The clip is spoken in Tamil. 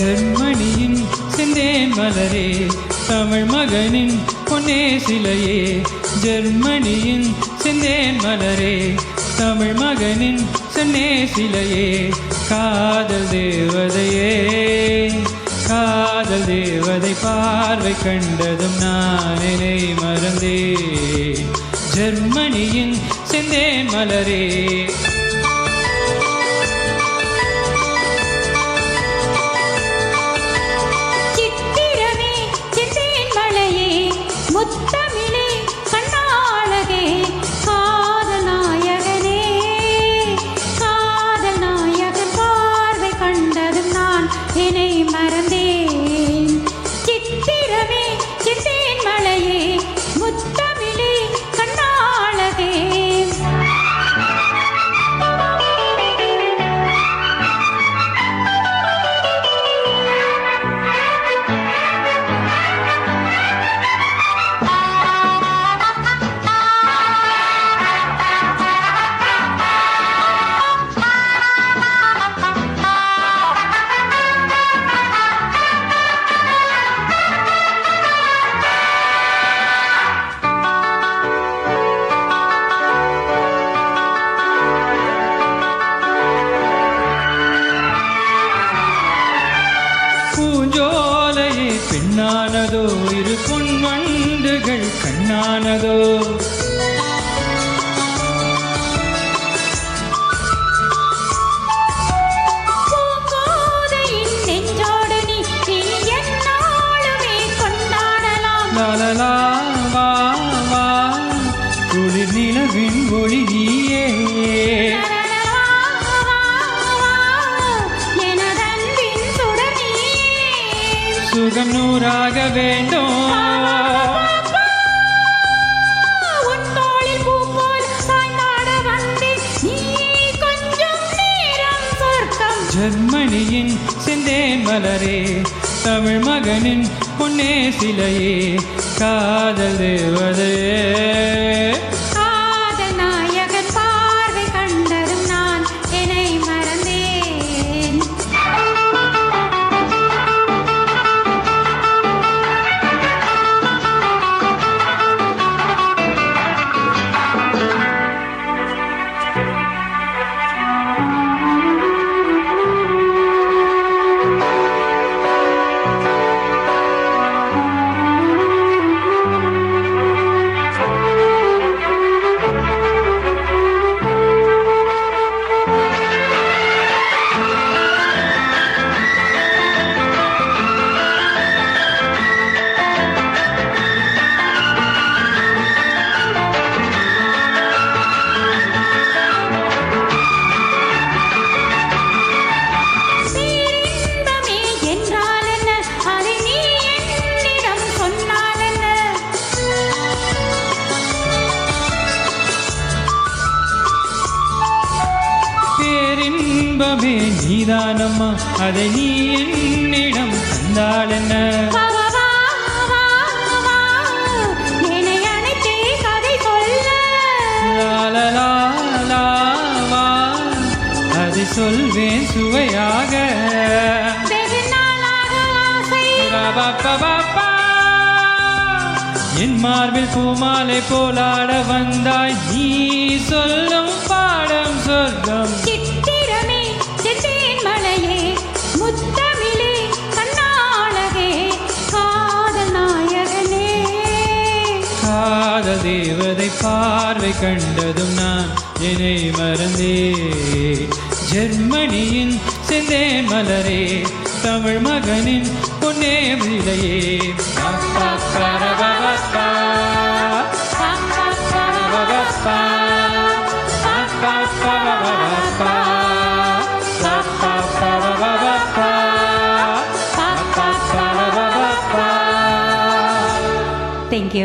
ஜெர்மனியின் செந்தேன் மலரே, தமிழ் மகனின் பொன்னே சிலையே. ஜெர்மனியின் செந்தேன் மலரே, தமிழ் மகனின் சென்னே சிலையே. காதல் தேவதையே, காதல் தேவதை பார்வை கண்டதும் நான் என்னை மறந்தேன். ஜெர்மனியின் செந்தேன் மலரே. முத்தமிழே கண்ணாளகே, காதல் நாயகனே, காதல் நாயகன் பார்வை கண்டதும் நான் என்னை மறந்தேன். சித்திரமே சித்தேன் மலையே, முத்தமிழே கண்ணாளகே. பூஞ்சோலையே பெண்ணானதோ, இரு பொன் வண்டுகள் கண்ணானதோ. பூங்கோதையின் நெஞ்சோடு நீ எந்நாளுமே கொண்டாடலாம். லாலலா வா வா, குளிர் நிலவின் ஒளி நீயே. சுகம் நூறாக வேண்டும். உன் தோளில் பூ போல் சாய்ந்தாட வந்தேன், நீ கொஞ்சம் நேரம் சொர்க்கம். ஜெர்மனியின் செந்தேன் மலரே, தமிழ் மகனின் பொன்னே சிலையே. காதல் தேவதையே, காதல் நாயகன் பார்வை கண்டதும் நான் என்னை மறந்தேன். பேரின்பமே நீதானம்மா, அதை நீ என்னிடம் தந்தால் என்ன. அதை சொல்வேன் சுவையாக. என் மார்பில் பூமாலை போலாட வந்தாய், நீ சொல்லும் பாடம் சொர்க்கம். சித்திரமே செந்தேன் மலையே, முத்தமிழே கண்ணாளகே, காதல் நாயகனே. காதல் தேவதை பார்வை கண்டதும் நான் என்னை மறந்தேன். ஜெர்மனியின் செந்தேன் மலரே, தமிழ் மகனின் பொன்னே சிலையே. Thank you.